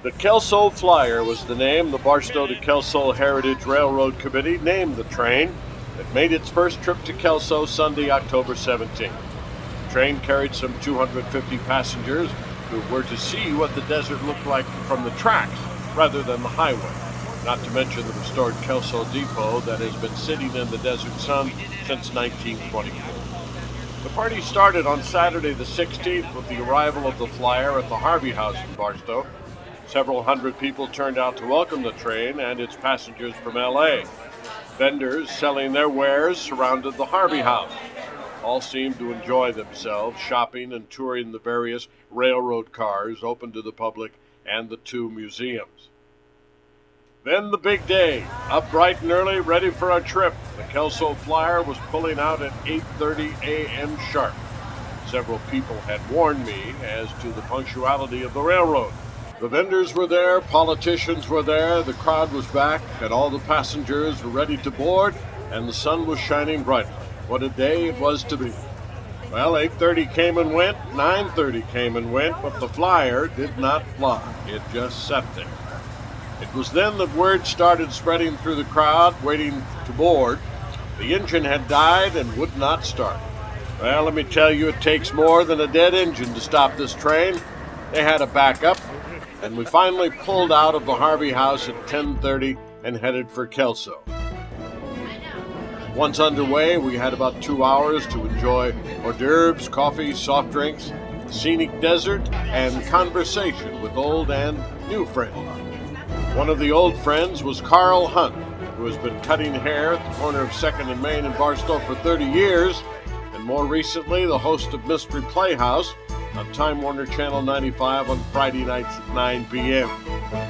The Kelso Flyer was the name the Barstow to Kelso Heritage Railroad Committee named the train that made its first trip to Kelso Sunday, October 17th. The train carried some 250 passengers who were to see what the desert looked like from the tracks rather than the highway, not to mention the restored Kelso Depot that has been sitting in the desert sun since 1924. The party started on Saturday the 16th with the arrival of the Flyer at the Harvey House in Barstow. Several hundred people turned out to welcome the train and its passengers from L.A. Vendors selling their wares surrounded the Harvey House. All seemed to enjoy themselves, shopping and touring the various railroad cars open to the public and the two museums. Then the big day. Up bright and early, ready for our trip. The Kelso Flyer was pulling out at 8:30 a.m. sharp. Several people had warned me as to the punctuality of the railroad. The vendors were there, politicians were there, the crowd was back, and all the passengers were ready to board, and the sun was shining brightly. What a day it was to be. Well, 8:30 came and went, 9:30 came and went, but the Flyer did not fly. It just sat there. It was then that word started spreading through the crowd, waiting to board. The engine had died and would not start. Well, let me tell you, it takes more than a dead engine to stop this train. They had a backup, and we finally pulled out of the Harvey House at 10:30 and headed for Kelso. Once underway, we had about 2 hours to enjoy hors d'oeuvres, coffee, soft drinks, scenic desert, and conversation with old and new friends. One of the old friends was Carl Hunt, who has been cutting hair at the corner of 2nd and Main in Barstow for 30 years, and more recently the host of Mystery Playhouse on Time Warner Channel 95 on Friday nights at 9 p.m.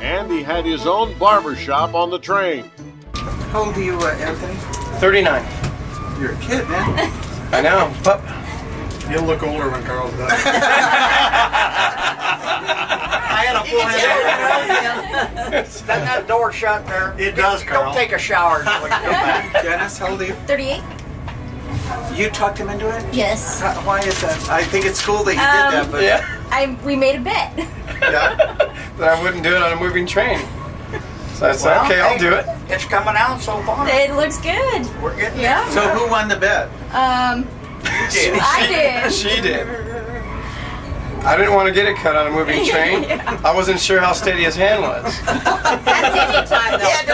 And he had his own barber shop on the train. How old are you, Anthony? 39. You're a kid, man. I know, but You'll look older when Carl's done. I had a full head. That door shut there. It does, Carl. Don't take a shower when you come back. Janice, how old are you? 38? You talked him into it? Yes. Why is that? I think it's cool that you did that, but yeah, We made a bet. yeah. that I wouldn't do it on a moving train. So I said, Well, okay, I'll hey, do it. It's coming out so far. It looks good. We're getting Yeah. So who won the bet? I did. She did. I didn't want to get it cut on a moving train. Yeah. I wasn't sure how steady his hand was. That's any time, though. That's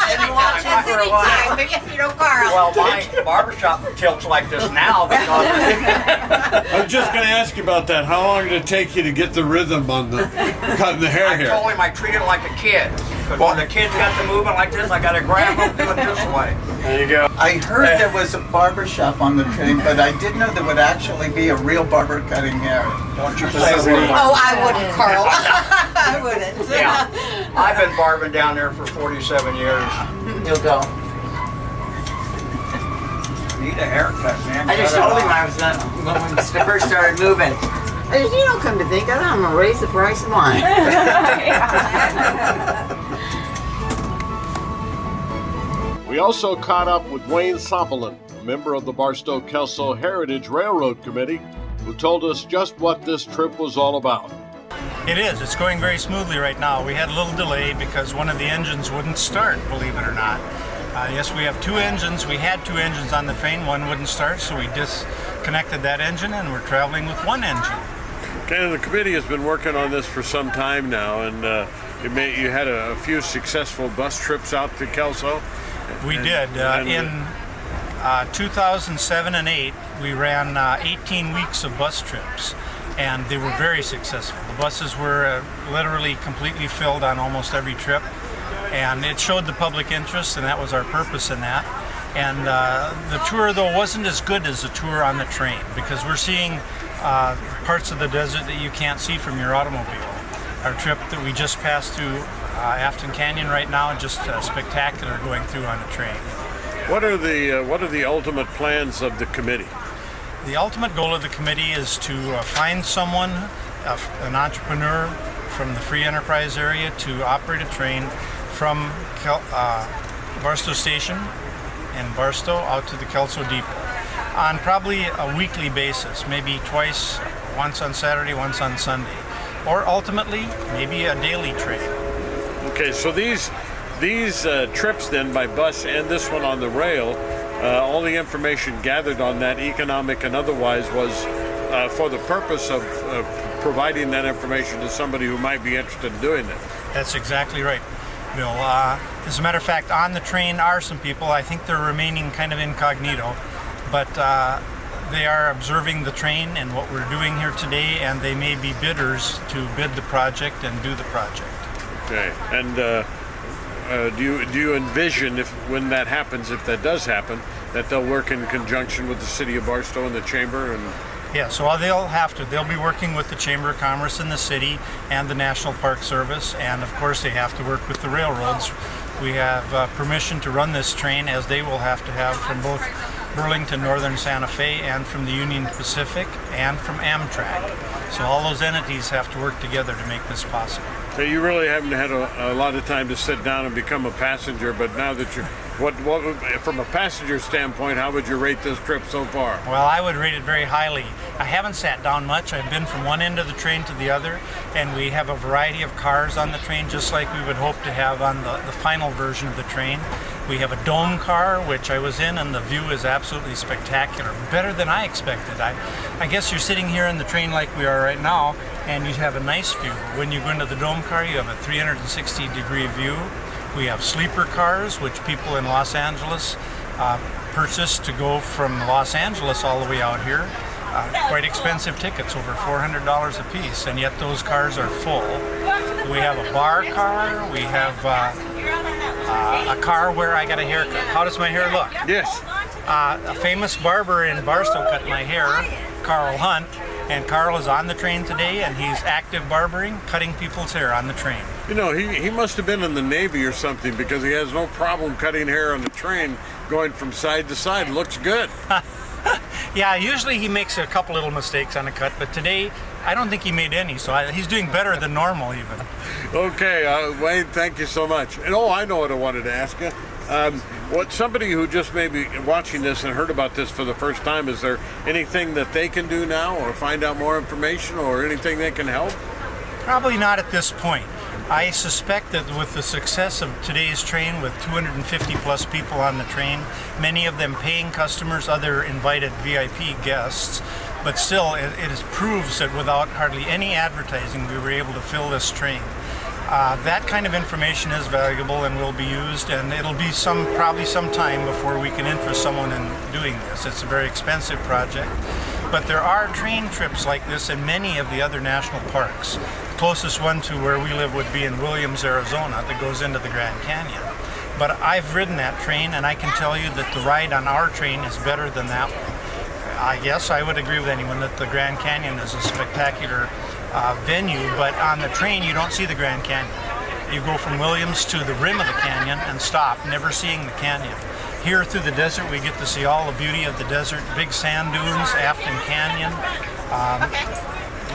any time. But yes, you know, Carl. Well, my barbershop tilts like this now because I was just going to ask you about that. How long did it take you to get the rhythm on the cutting the hair I here? told him I treat it like a kid. Because when the kids got to moving like this, I got to grab them, do it this way. There you go. I heard there was a barber shop on the train, but I didn't know there would actually be a real barber cutting hair. Don't you say a word. Oh, I wouldn't, Carl. I wouldn't. Yeah. I've been barbing down there for 47 years. You'll go. Need a haircut, man. I just told him I was not, when we first started moving. I said, you don't come to think of it, I'm going to raise the price of mine. We also caught up with Wayne Soppelin, a member of the Barstow-Kelso Heritage Railroad Committee, who told us just what this trip was all about. It is. It's going very smoothly right now. We had a little delay because one of the engines wouldn't start, believe it or not. Yes, we have two engines. We had two engines on the train. One wouldn't start, so we disconnected that engine, and we're traveling with one engine. Okay, the committee has been working on this for some time now, and you had a few successful bus trips out to Kelso. We did. In 2007 and 8, we ran 18 weeks of bus trips, and they were very successful. The buses were literally completely filled on almost every trip, and it showed the public interest, and that was our purpose in that. And the tour, though, wasn't as good as the tour on the train, because we're seeing parts of the desert that you can't see from your automobile. Our trip that we just passed through Afton Canyon right now, just spectacular going through on a train. What are the ultimate plans of the committee? The ultimate goal of the committee is to find someone, an entrepreneur from the free enterprise area, to operate a train from Barstow Station in Barstow out to the Kelso Depot on probably a weekly basis, maybe twice, once on Saturday, once on Sunday. or ultimately maybe a daily train. Okay, so these trips then by bus and this one on the rail, all the information gathered on that, economic and otherwise, was for the purpose of providing that information to somebody who might be interested in doing it. That's exactly right, Bill. As a matter of fact, on the train are some people, I think they're remaining kind of incognito, but they are observing the train and what we're doing here today, and they may be bidders to bid the project and do the project. Okay, and do you envision, when that happens, if that does happen, that they'll work in conjunction with the City of Barstow and the Chamber? And yeah, so they'll be working with the Chamber of Commerce in the city and the National Park Service, and of course they have to work with the railroads. We have permission to run this train, as they will have to have from both Burlington Northern Santa Fe and from the Union Pacific and from Amtrak. So all those entities have to work together to make this possible. so you really haven't had a lot of time to sit down and become a passenger, but now that you're, what from a passenger standpoint, how would you rate this trip so far? Well, I would rate it very highly. I haven't sat down much. I've been from one end of the train to the other, and we have a variety of cars on the train, just like we would hope to have on the final version of the train. We have a dome car, which I was in, and the view is absolutely spectacular, better than I expected. I guess you're sitting here in the train like we are right now, and you have a nice view. When you go into the dome car, you have a 360-degree view. We have sleeper cars, which people in Los Angeles purchase to go from Los Angeles all the way out here. Quite expensive tickets, over $400 a piece, and yet those cars are full. We have a bar car. We have a car where I got a haircut. How does my hair look? Yes. A famous barber in Barstow cut my hair, Carl Hunt, and Carl is on the train today, and he's active barbering, cutting people's hair on the train. You know, he must have been in the Navy or something, because he has no problem cutting hair on the train going from side to side. Looks good. Yeah, usually he makes a couple little mistakes on a cut, but today I don't think he made any, so he's doing better than normal even. Okay, Wayne, thank you so much. And I know what I wanted to ask you. What somebody who just may be watching this and heard about this for the first time, is there anything that they can do now, or find out more information, or anything that can help? Probably not at this point. I suspect that with the success of today's train, with 250 plus people on the train, many of them paying customers, other invited VIP guests, but still it proves that without hardly any advertising we were able to fill this train. That kind of information is valuable and will be used, and it'll be probably some time before we can interest someone in doing this. It's a very expensive project, but there are train trips like this in many of the other national parks. The closest one to where we live would be in Williams, Arizona, that goes into the Grand Canyon. But I've ridden that train, and I can tell you that the ride on our train is better than that one. I guess I would agree with anyone that the Grand Canyon is a spectacular venue, but on the train you don't see the Grand Canyon. You go from Williams to the rim of the canyon and stop, never seeing the canyon. Here through the desert we get to see all the beauty of the desert, big sand dunes, Afton Canyon.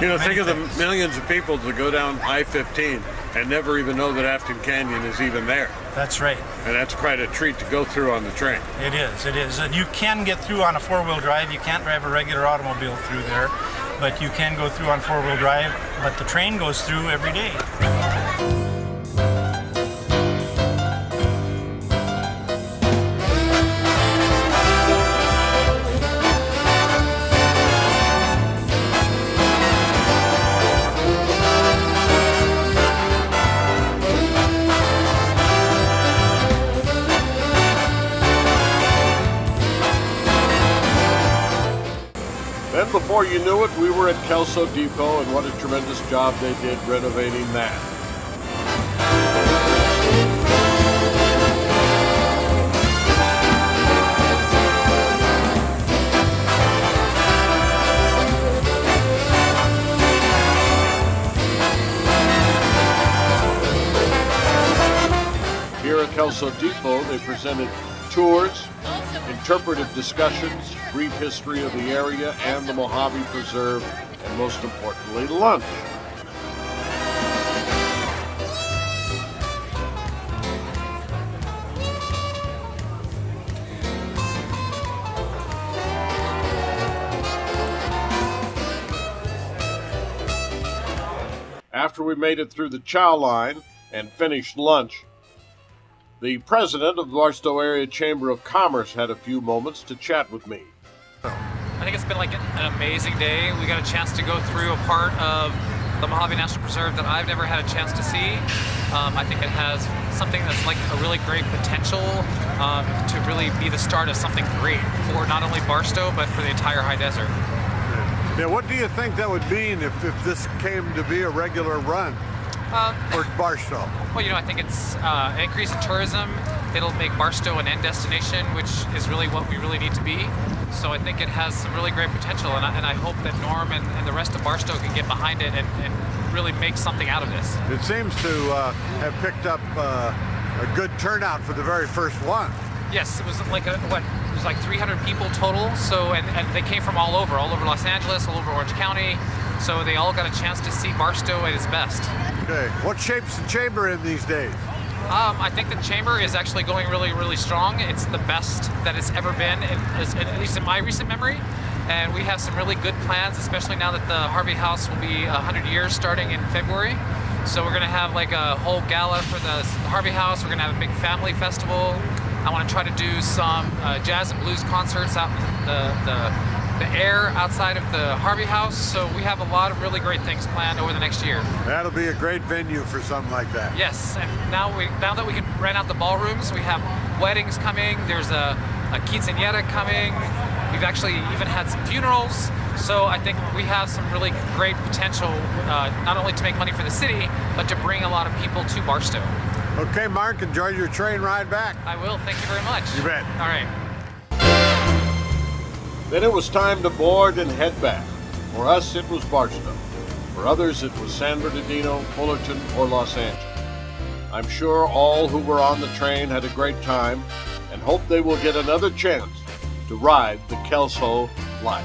You know, think of the millions of people that go down I-15 and never even know that Afton Canyon is even there. That's right. And that's quite a treat to go through on the train. It is, it is. And you can get through on a four-wheel drive. You can't drive a regular automobile through there, but you can go through on four-wheel drive, but the train goes through every day. Then before you knew it, we were at Kelso Depot, and what a tremendous job they did renovating that. Here at Kelso Depot, they presented tours, interpretive discussions, brief history of the area and the Mojave Preserve, and most importantly, lunch. After we made it through the chow line and finished lunch, the president of the Barstow Area Chamber of Commerce had a few moments to chat with me. I think it's been like an amazing day. We got a chance to go through a part of the Mojave National Preserve that I've never had a chance to see. I think it has something that's like a really great potential to really be the start of something great for not only Barstow, but for the entire high desert. Yeah, what do you think that would mean if this came to be a regular run for Barstow? Well, I think it's an increase in tourism. It'll make Barstow an end destination, which is really what we really need to be. So I think it has some really great potential, and I hope that Norm and the rest of Barstow can get behind it and really make something out of this. It seems to have picked up a good turnout for the very first one. Yes, it was like it was like 300 people total. So and they came from all over Los Angeles, all over Orange County. So they all got a chance to see Barstow at its best. Okay, what shape's the chamber in these days? I think the chamber is actually going really, really strong. It's the best that it's ever been, at least in my recent memory. And we have some really good plans, especially now that the Harvey House will be 100 years starting in February. So we're going to have like a whole gala for the Harvey House. We're going to have a big family festival. I want to try to do some jazz and blues concerts out in the air outside of the Harvey House. So we have a lot of really great things planned over the next year. That'll be a great venue for something like that. Yes, and now that we can rent out the ballrooms, we have weddings coming. There's a quinceañera coming. We've actually even had some funerals. So I think we have some really great potential, not only to make money for the city, but to bring a lot of people to Barstow. Okay, Mark, enjoy your train ride back. I will, thank you very much. You bet. All right. Then it was time to board and head back. For us, it was Barstow. For others, it was San Bernardino, Fullerton, or Los Angeles. I'm sure all who were on the train had a great time and hope they will get another chance to ride the Kelso line.